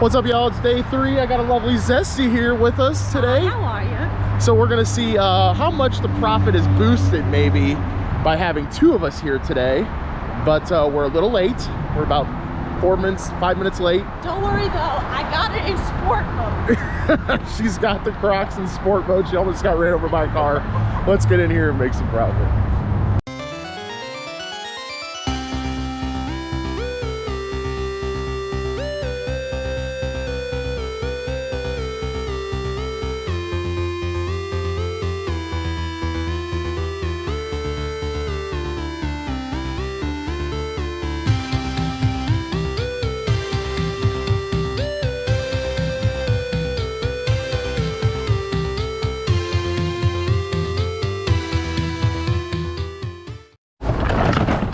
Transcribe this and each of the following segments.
What's up, y'all? It's day 3. I got a lovely Zesty here with us today. How are you? So we're gonna see how much the profit is boosted maybe by having 2 of us here today. But we're a little late. We're about 5 minutes late. Don't worry though, I got it in sport mode. She's got the Crocs in sport mode. She almost got ran over by a car. Let's get in here and make some profit.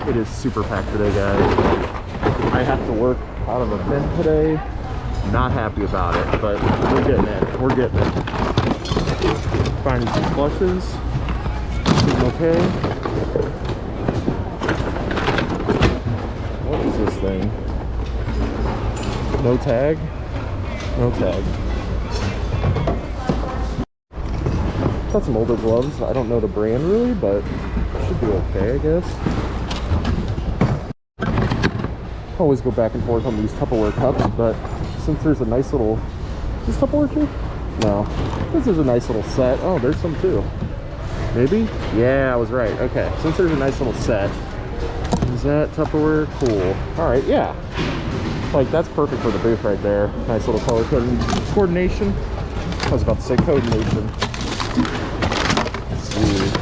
It is super packed today, guys. I have to work out of a bin today. Not happy about it, but we're getting it. We're getting it. Finding some flushes. Doing okay. What is this thing? No tag? No tag. Got some older gloves. I don't know the brand really, but should be okay, I guess. Always go back and forth on these Tupperware cups, but since there's a nice little, is this Tupperware too? No, since there's a nice little set. Oh, there's some too. Maybe? Yeah, I was right. Okay, since there's a nice little set, is that Tupperware? Cool. All right, yeah. Like that's perfect for the booth right there. Nice little color coordination. I was about to say coordination. Let's see.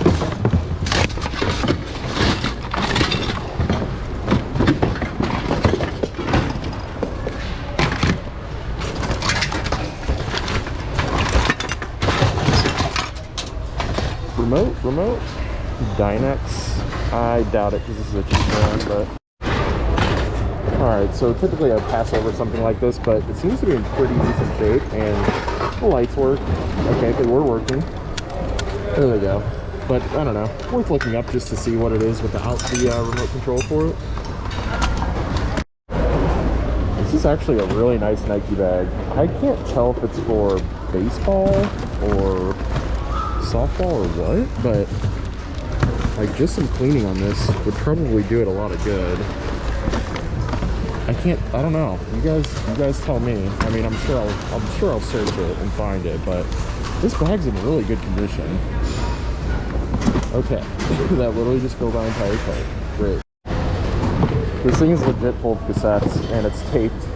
Remote Dynex. I doubt it because this is a cheap brand, but alright, so typically I'd pass over something like this, but it seems to be in pretty decent shape and the lights work. Okay, they were working. There we go. But I don't know, worth looking up just to see what it is without the remote control for it. This is actually a really nice Nike bag. I can't tell if it's for baseball or softball or what, but like just some cleaning on this would probably do it a lot of good. I don't know, you guys tell me. I mean, I'm sure I'll search it and find it, but this bag's in really good condition. Okay. That literally just filled our entire cart. Great. This thing is legit full of cassettes and it's taped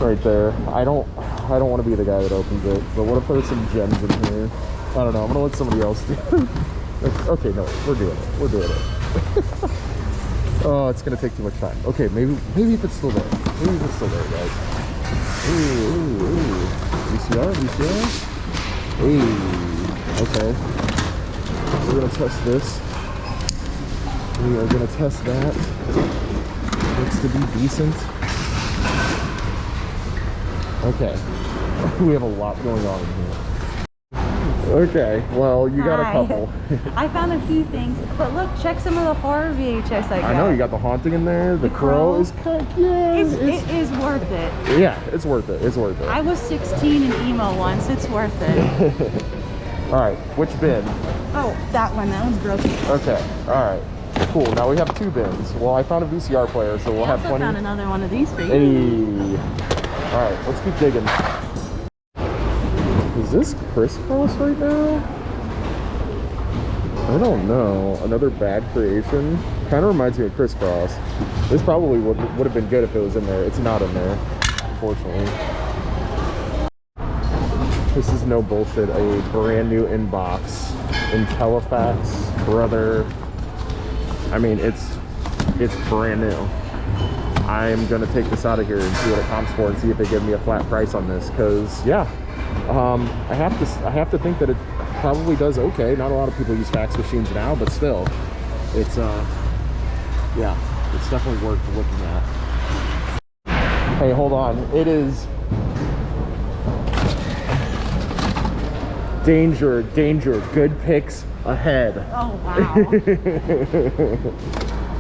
right there. I don't want to be the guy that opens it, but what if there's some gems in here? I don't know, I'm gonna let somebody else do it. Okay, no, we're doing it. We're doing it. Oh, it's gonna take too much time. Okay, maybe if it's still there. Maybe if it's still there, guys. Ooh. VCR. Hey. Okay. We're gonna test this. We are gonna test that. Looks to be decent. Okay. We have a lot going on in here. Okay, well, you got a couple. I found a few things, but look, check some of the horror VHS I got. I know, you got the Haunting in there. The Crow is kind of, yeah. It is worth it. Yeah, it's worth it. It's worth it. I was 16 and emo once. It's worth it. All right, which bin? Oh, that one. That one's broken. Okay, all right. Cool, now we have 2 bins. Well, I found a VCR player, so we'll have plenty. I found another one of these for you. Hey. All right, let's keep digging. Is this crisscross right now? I don't know. Another bad creation. Kind of reminds me of crisscross. This probably would have been good if it was in there. It's not in there, unfortunately. This is no bullshit. A brand new inbox. IntelliFax, brother. I mean, it's brand new. I'm gonna take this out of here and see what it comps for and see if they give me a flat price on this. Cause yeah. I have to think that it probably does okay. Not a lot of people use fax machines now, but still, it's yeah, it's definitely worth looking at. Hey, hold on. It is danger, good picks ahead. Oh wow.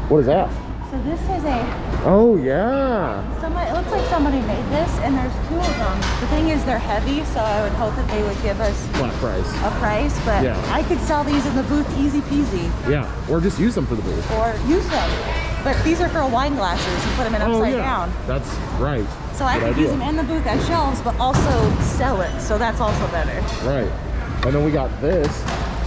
What is that? So this is a, Oh yeah. somebody, it looks like somebody made this, and there's two of them. The thing is they're heavy, so I would hope that they would give us Flat price. a price, but Yeah. I could sell these in the booth easy peasy, Yeah, or just use them for the booth. or use them. But these are for wine glasses. You put them in upside down. That's right. So I Good could idea. use them in the booth as shelves, but also sell it. So that's also better. Right. And then we got this.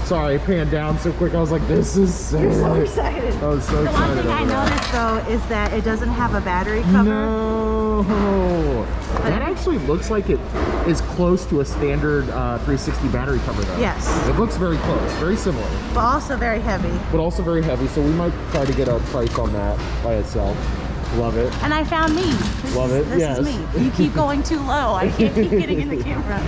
Sorry, I panned down so quick. I was like, this is sick. You're so excited. I was so The one excited thing I over that. noticed though is that it doesn't have a battery cover. No. That actually looks like it is close to a standard 360 battery cover though. Yes. It looks very close, very similar, But also very heavy. but also very heavy. So we might try to get a price on that by itself. Love it. And I found me. This Love is, it, This yes. is me. You keep going too low. I can't keep getting in the camera.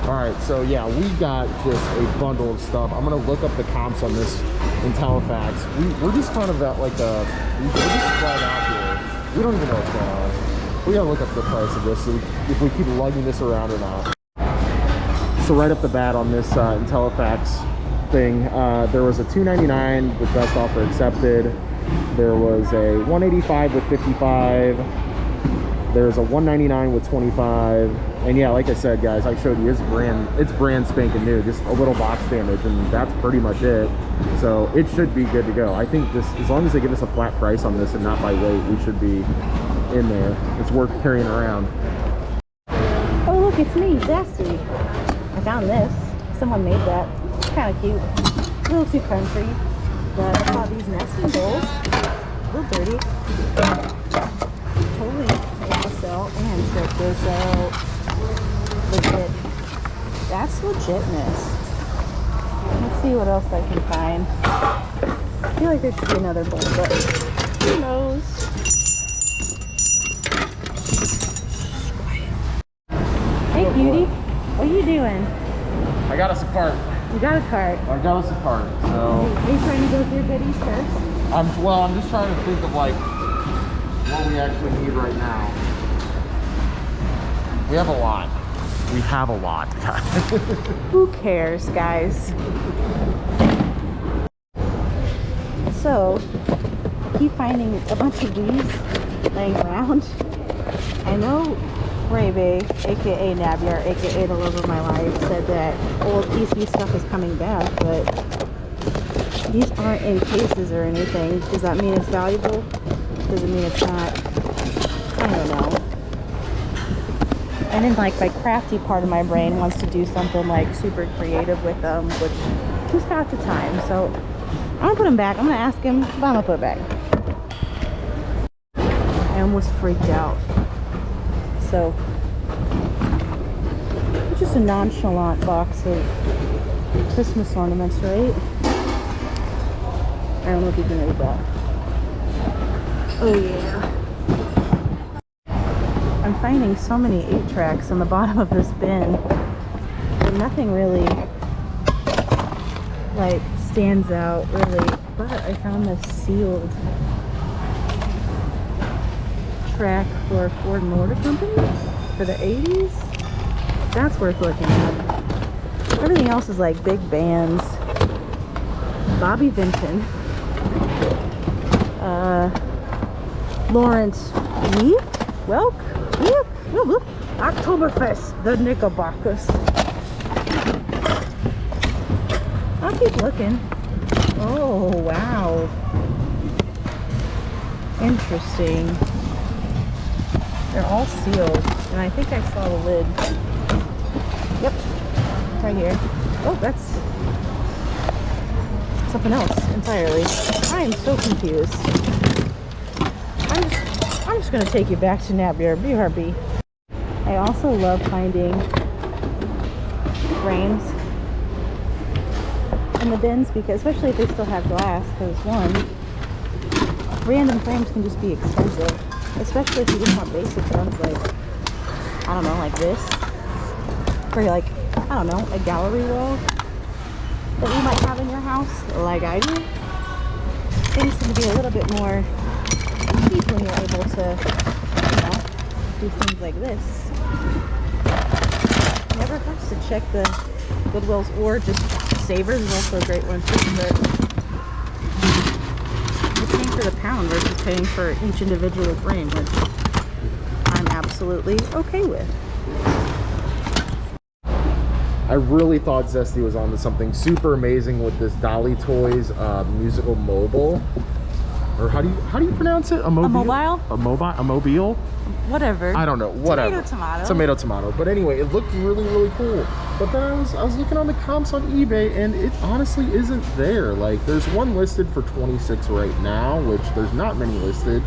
All right, so yeah, we got just a bundle of stuff. I'm gonna look up the comps on this in Halifax. We're just kind of at like we're just right out here. We don't even know what's going on. We gotta look up the price of this, so if we keep lugging this around or not. So right up the bat on this in Halifax thing, there was a $2.99 with best offer accepted. There was a $185 with 55. There's a $199 with 25. And yeah, like I said, guys, I showed you it's brand spanking new, just a little box damage, and that's pretty much it. So it should be good to go. I think this, as long as they give us a flat price on this and not by weight, we should be in there. It's worth carrying around. Oh look, it's me, Zesty. I found this. Someone made that. It's kind of cute. A little too country. But I saw these nesting bowls. A little dirty. Totally resell. And check this out. Legit. That's legitness. Let's see what else I can find. I feel like there should be another bowl, but who knows? Hey, cutie. What are you doing? I got us a cart. You got a cart. I got us a cart. So Are you trying to go through goodies first? I'm just trying to think of like what we actually need right now. We have a lot. We have a lot. Who cares, guys? So, I keep finding a bunch of these laying around. I know Rebe, aka Nabyar, aka the love of my life, said that old PC stuff is coming back, but these aren't in cases or anything. Does that mean it's valuable? Does it mean it's not? I don't know. And then like my crafty part of my brain wants to do something like super creative with them, which who's got the time? So I'm gonna put them back. I'm gonna ask him, but I'm gonna put it back. I almost freaked out. So it's just a nonchalant box of Christmas ornaments, right? I don't know if you can read that. Oh yeah. I'm finding so many 8-tracks on the bottom of this bin, but nothing really like stands out really. But I found this sealed track for Ford Motor Company for the 80s. That's worth looking at. Everything else is like big bands. Bobby Vinton, Lawrence Week, Welk. Yep. Oktoberfest, the Knickerbockers. I'll keep looking. Oh, wow. Interesting. They're all sealed, and I think I saw the lid. Yep, right here. Oh, that's something else entirely. I am so confused. I'm just gonna take you back to Nabyar, BRB. I also love finding frames in the bins, because especially if they still have glass, because one, random frames can just be expensive, especially if you just want basic ones like, I don't know, like this, for like, I don't know, a gallery wall that you might have in your house, like I do. Things seem to be a little bit more cheap when you're able to, you know, do things like this. Never hurts to check the Goodwills, or just Savers is also a great one too, but the same for the pound versus paying for each individual frame, which I'm absolutely okay with. I really thought Zesty was onto something super amazing with this Dolly Toys musical mobile. Or how do you pronounce it? A mobile? A mobile? Whatever. I don't know. Whatever. Tomato, tomato. But anyway, it looked really, really cool. But then I was looking on the comps on eBay, and it honestly isn't there. Like, there's one listed for 26 right now, which there's not many listed.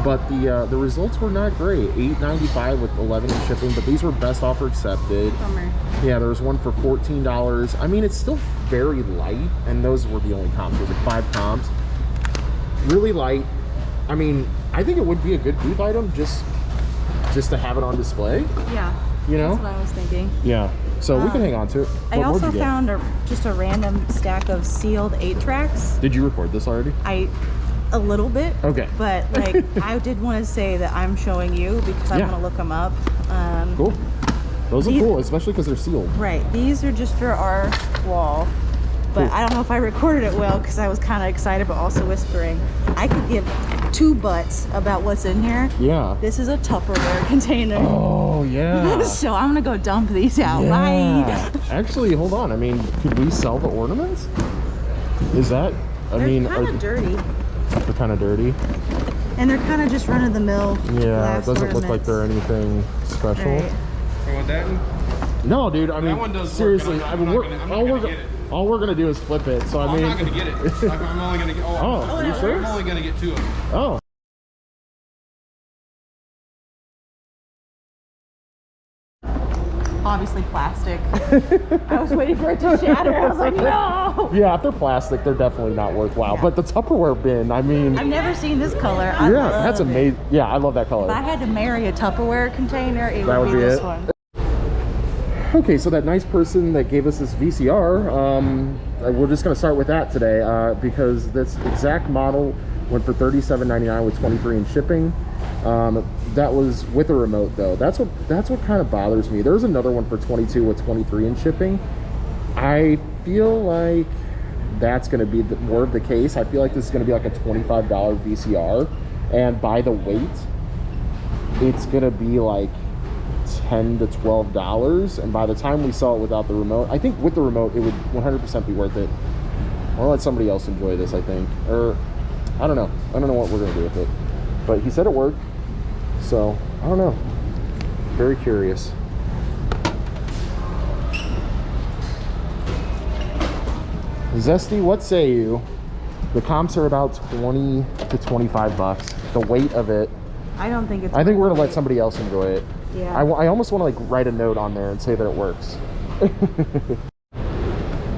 But the results were not great. $8.95 with 11 in shipping, but these were best offer accepted. Bummer. Yeah, there was one for $14. I mean, it's still very light, and those were the only comps. There was like 5 comps. Really light. I mean, I think it would be a good booth item just to have it on display. Yeah. You know? That's what I was thinking. Yeah. So we can hang on to it. I also found just a random stack of sealed 8-tracks. Did you record this already? A little bit. Okay. But like, I did want to say that I'm showing you because I want to look them up. Cool. Those are cool, especially because they're sealed. Right. These are just for our wall. But cool. I don't know if I recorded it well because I was kind of excited but also whispering. I could give 2 butts about what's in here. Yeah. This is a Tupperware container. Oh, yeah. So I'm going to go dump these out. Yeah. Actually, hold on. I mean, could we sell the ornaments? Is that, They're kind of dirty. They're kind of dirty. And they're kind of just run-of-the-mill. Yeah, it doesn't look like they're anything special. Right. You want that one? No, dude. I mean, that one does seriously. work. I mean, all we're gonna do is flip it. So I mean, I'm not gonna get it. I'm only gonna get. Oh, you sure? I'm only gonna get 2 of them. Oh. Obviously plastic. I was waiting for it to shatter. I was like, no! Yeah, if they're plastic, they're definitely not worthwhile. Yeah. But the Tupperware bin, I mean... I've never seen this color. That's amazing. Yeah, I love that color. If I had to marry a Tupperware container, it would be this one. Okay, so that nice person that gave us this VCR, we're just going to start with that today because this exact model went for $37.99 with 23 in shipping. That was with a remote though. That's what kind of bothers me. There's another one for 22 with 23 in shipping. I feel like that's going to be more of the case. I feel like this is going to be like a $25 VCR, and by the weight, it's going to be like $10 to $12. And by the time we saw it without the remote, I think with the remote, it would 100% be worth it. I'll let somebody else enjoy this, I think, or I don't know. I don't know what we're going to do with it. But he said it worked, so I don't know. Very curious. Zesty, what say you? The comps are about 20 to 25 bucks. The weight of it. I don't think it's. I think we're gonna let somebody else enjoy it. Yeah. I almost want to like write a note on there and say that it works.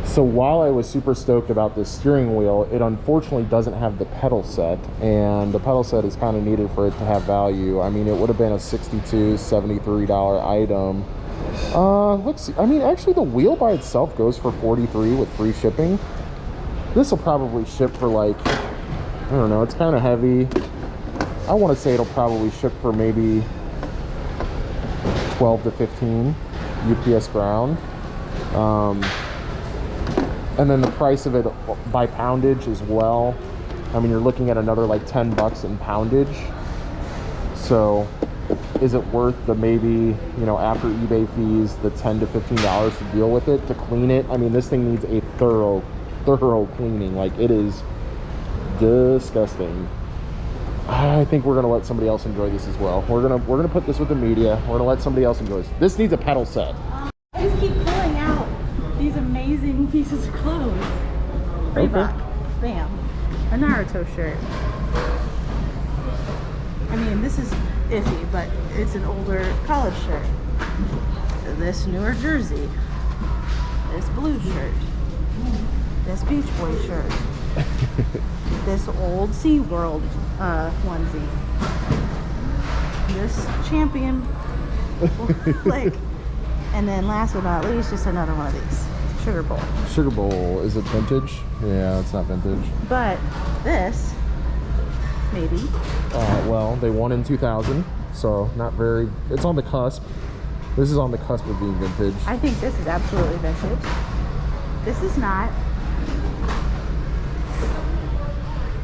So while I was super stoked about this steering wheel, it unfortunately doesn't have the pedal set, and the pedal set is kind of needed for it to have value. I mean, it would have been a $62, $73 item. Let's see. I mean, actually the wheel by itself goes for $43 with free shipping. This will probably ship for like, I don't know, it's kind of heavy. I want to say it'll probably ship for maybe 12 to 15 UPS ground. And then the price of it by poundage as well. I mean, you're looking at another like 10 bucks in poundage. So is it worth the maybe, you know, after eBay fees, the $10 to $15 to deal with it, to clean it? I mean, this thing needs a thorough cleaning. Like, it is disgusting. I think we're gonna let somebody else enjoy this as well. We're gonna put this with the media. We're gonna let somebody else enjoy this. This needs a pedal set. I just keep pulling out these amazing pieces of clothes. Reebok. Bam. A Naruto shirt. I mean, this is iffy, but it's an older college shirt. This newer jersey. This blue shirt. This Beach Boy shirt. This old SeaWorld onesie. This Champion. Like, and then last but not least, just another one of these. Sugar Bowl. Sugar Bowl. Is it vintage? Yeah, it's not vintage. But this, maybe. Well, they won in 2000, so not very... It's on the cusp. This is on the cusp of being vintage. I think this is absolutely vintage. This is not.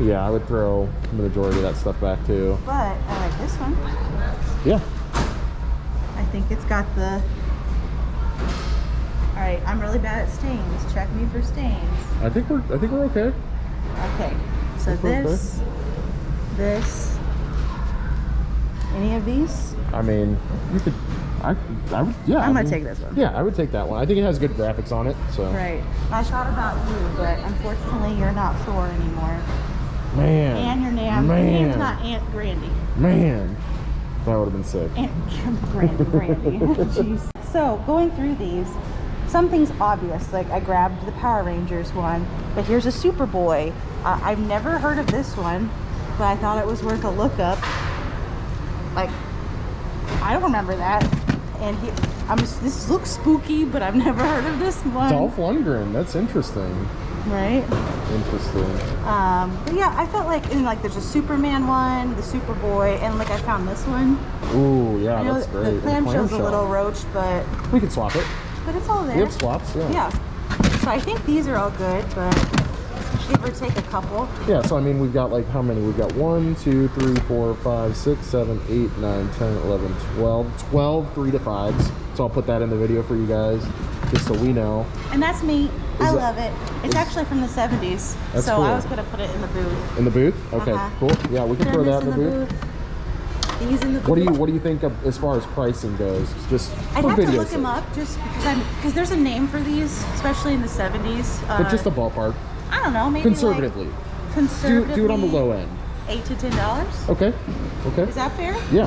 Yeah, I would throw the majority of that stuff back too. But I like this one. Yeah. I think it's got the... All right, I'm really bad at stains. Check me for stains. I think we're okay. Okay, so this, any of these? I mean, you could, I would, yeah. I'm gonna take this one. Yeah, I would take that one. I think it has good graphics on it, so. Right. I thought about you, but unfortunately you're not Thor anymore. Man. And your name, Man. your name's not Aunt Grandy. Man. That would have been sick. Aunt Grandy. Jeez. So, going through these, something's obvious. Like, I grabbed the Power Rangers one, but here's a Superboy. I've never heard of this one, but I thought it was worth a look up. Like, I don't remember that. And this looks spooky, but I've never heard of this one. Dolph Lundgren. That's interesting. Right? Interesting. But yeah, I felt like there's a Superman one, the Superboy, and like I found this one. Ooh, yeah, I know that's great. the clamshell's a little roached, but we can swap it. it's all there. We have swaps, yeah. Yeah. So I think these are all good, but give or take a couple. Yeah, so I mean, we've got like how many? We've got 1, 2, 3, 4, 5, 6, 7, 8, 9, 10, 11, 12 3 to 5s. So I'll put that in the video for you guys, just so we know. And that's me. I love it. It's actually from the 70s. That's so cool. I was going to put it in the booth. In the booth? Okay, cool. Yeah, we can throw that in the booth. These in the booth. What do you think of, as far as pricing goes? Just I'd for have to video look them sake. up just because there's a name for these, especially in the 70s. But just a ballpark. I don't know, maybe Conservatively. Like, conservatively. Do it on the low end. $8 to $10. Okay. Okay. Is that fair? Yeah.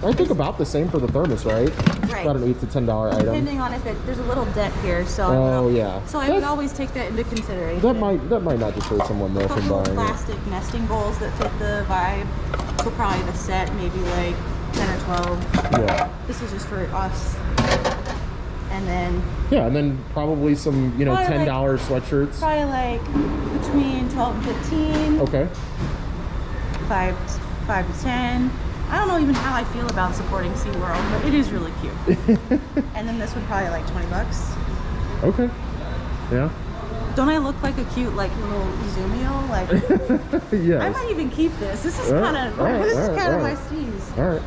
I think about the same for the thermos, right? Right. About an $8 to $10 item. Depending on if there's a little dent here, so Oh, yeah. So I would always take that into consideration. That might not deter someone though a from couple of buying it. plastic nesting bowls that fit the vibe. For probably the set, maybe like 10 or 12. Yeah. This is just for us. And then Yeah, and then probably some, you know, Probably $10 sweatshirts. probably like between 12 and 15. Okay. 5 to 10. I don't know even how I feel about supporting SeaWorld, but it is really cute. And then this would probably like $20. Okay. Yeah. Don't I look like a cute like little Izumio? Like Yes. I might even keep this. This is kind of my steez. All right.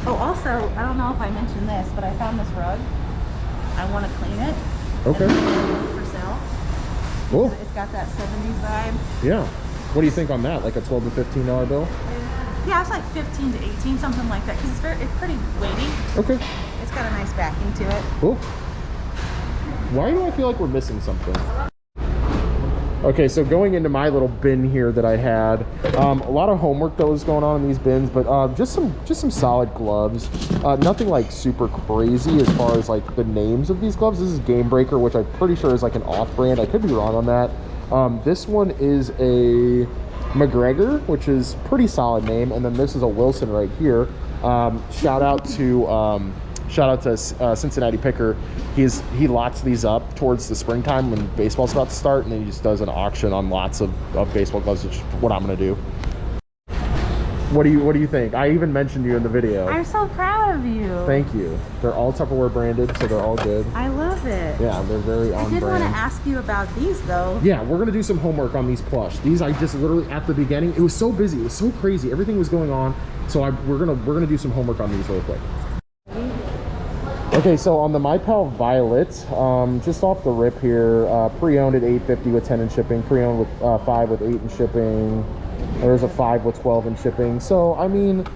Oh, also, I don't know if I mentioned this, but I found this rug. I want to clean it. Okay. And then for sale. Cool. It's got that 70s vibe. Yeah. What do you think on that? Like a $12 to $15 bill? Yeah, it's like 15 to 18, something like that, because it's pretty weighty. Okay. It's got a nice backing to it. Cool. Why do I feel like we're missing something? Okay, so going into my little bin here that I had, a lot of homework that was going on in these bins, but just some solid gloves. Nothing like super crazy as far as like the names of these gloves. This is Game Breaker, which I'm pretty sure is like an off-brand. I could be wrong on that. This one is a McGregor, which is pretty solid name, and then this is a Wilson right here. Shout out to Cincinnati Picker. He lots these up towards the springtime when baseball's about to start, and then he just does an auction on lots of baseball gloves, which is what I'm gonna do. What do you think? I even mentioned you in the video. I'm so proud of you. Thank you. They're all Tupperware branded, so they're all good. I love it. Yeah, they're very on brand. I did want to ask you about these though. Yeah, we're gonna do some homework on these plush. These I just literally at the beginning. It was so busy. It was so crazy. Everything was going on. So we're gonna do some homework on these real quick. Okay, so on the My Pal Violet, just off the rip here, pre-owned at $8.50 with 10 in shipping, pre-owned with 5 with 8 in shipping. There's a 5 with 12 in shipping. So I mean,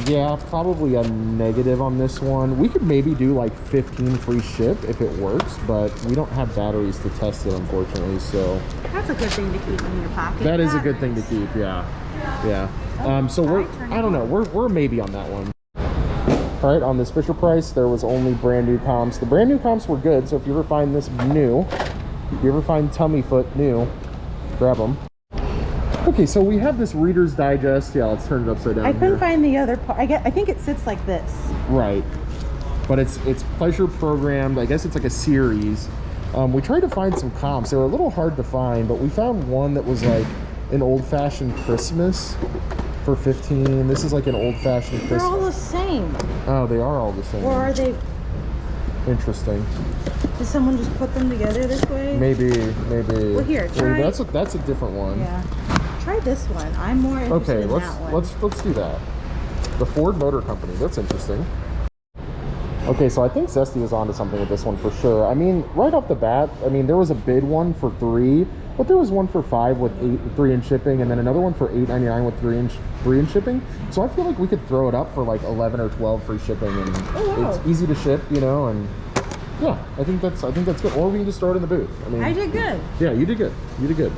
yeah, probably a negative on this one. We could maybe do like 15 free ship if it works, but we don't have batteries to test it, unfortunately. So That's a good thing to keep in your pocket. that is a good thing to keep. Yeah, yeah. So I don't know. We're maybe on that one. All right, on this Fisher Price, there was only brand new comps. The brand new comps were good, so if you ever find this new, if you ever find Tummy Foot new, grab them. Okay, so we have this Reader's Digest. Yeah, let's turn it upside down. I couldn't here. find the other part. I think it sits like this. Right, but it's pleasure programmed. I guess it's like a series. We tried to find some comps. They were a little hard to find, but we found one that was like an old-fashioned Christmas for 15. This is like an old-fashioned Christmas. They're all the same. Oh, they are all the same. Or are they? Interesting. Did someone just put them together this way? Maybe. Well, here, Wait, try. that's a different one. Yeah. Try this one. I'm more interested Okay, in that one. let's do that. The Ford Motor Company. That's interesting. Okay, so I think Zesty is onto something with this one for sure. I mean, right off the bat, I mean, there was a bid one for $3, but there was one for $5 with 3 in shipping, and then another one for $8.99 with 3 in shipping. So I feel like we could throw it up for like 11 or 12 free shipping, and it's easy to ship, you know. And yeah, I think that's good. Or we can just throw it in the booth. I mean, I did good. Yeah, you did good. You did good.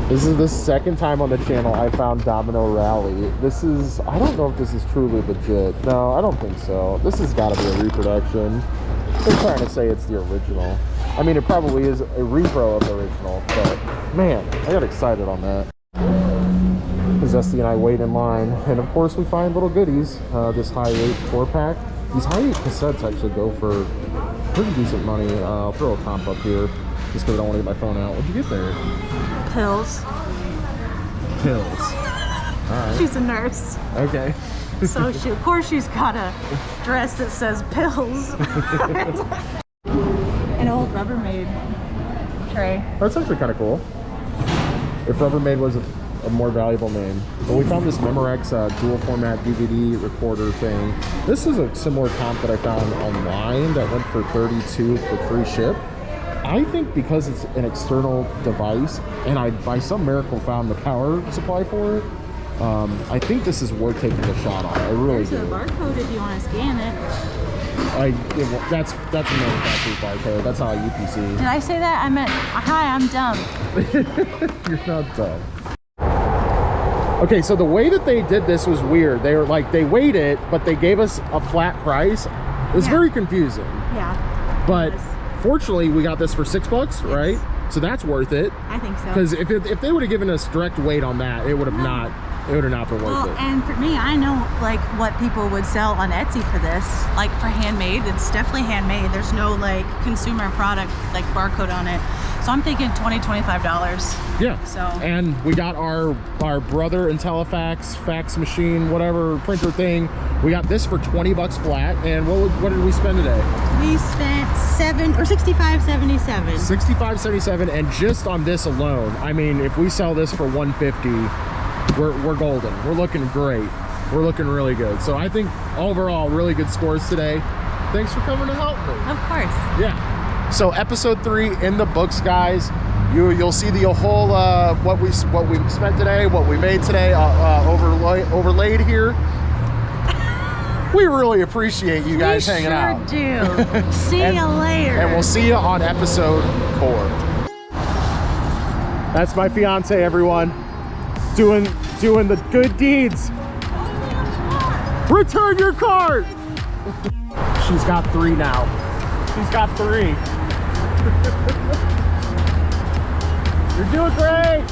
This is the second time on the channel I found Domino Rally. This is, I don't know if this is truly legit. No, I don't think so. This has got to be a reproduction. They're trying to say it's the original. I mean, it probably is a repro of the original, but man, I got excited on that. Zesty and I wait in line, and of course we find little goodies. This high 8 4-pack. These high 8 cassettes actually go for pretty decent money. I'll throw a comp up here just because I don't want to get my phone out. What'd you get there? Pills. Pills. All right. She's a nurse. Okay. So of course she's got a dress that says pills. An old Rubbermaid tray. That's actually kind of cool. If Rubbermaid was a more valuable name. But we found this Memorex dual format DVD recorder thing. This is a similar comp that I found online that went for $32 with free ship. I think because it's an external device and I by some miracle found the power supply for it, I think this is worth taking a shot on. I really There's do. a barcode if you want to scan it. That's a manufacturer's barcode. That's not a UPC. Did I say that? I meant, hi, I'm dumb. You're not dumb. Okay, so the way that they did this was weird. They were like, they weighed it, but they gave us a flat price. It was very confusing. Yeah. But fortunately, we got this for $6, right? So that's worth it. I think so. Because if they would have given us direct weight on that, it would have not. It would have not been worth it. And for me, I know like what people would sell on Etsy for this. Like for handmade, it's definitely handmade. There's no like consumer product like barcode on it. So I'm thinking $20, $25. Yeah. So. And we got our brother IntelliFax fax machine, whatever printer thing. We got this for $20 flat. And what did we spend today? We spent $65.77. $65.77, and just on this alone, I mean, if we sell this for $150, we're golden. We're looking great. We're looking really good. So I think overall, really good scores today. Thanks for coming to help me. Of course. Yeah. So episode 3 in the books, guys. You'll see the whole what we spent today, what we made today, overlaid here. We really appreciate you guys hanging out. We sure do. See you later. And we'll see you on episode 4. That's my fiance, everyone. Doing the good deeds. Return your card. She's got 3 now. She's got 3. You're doing great.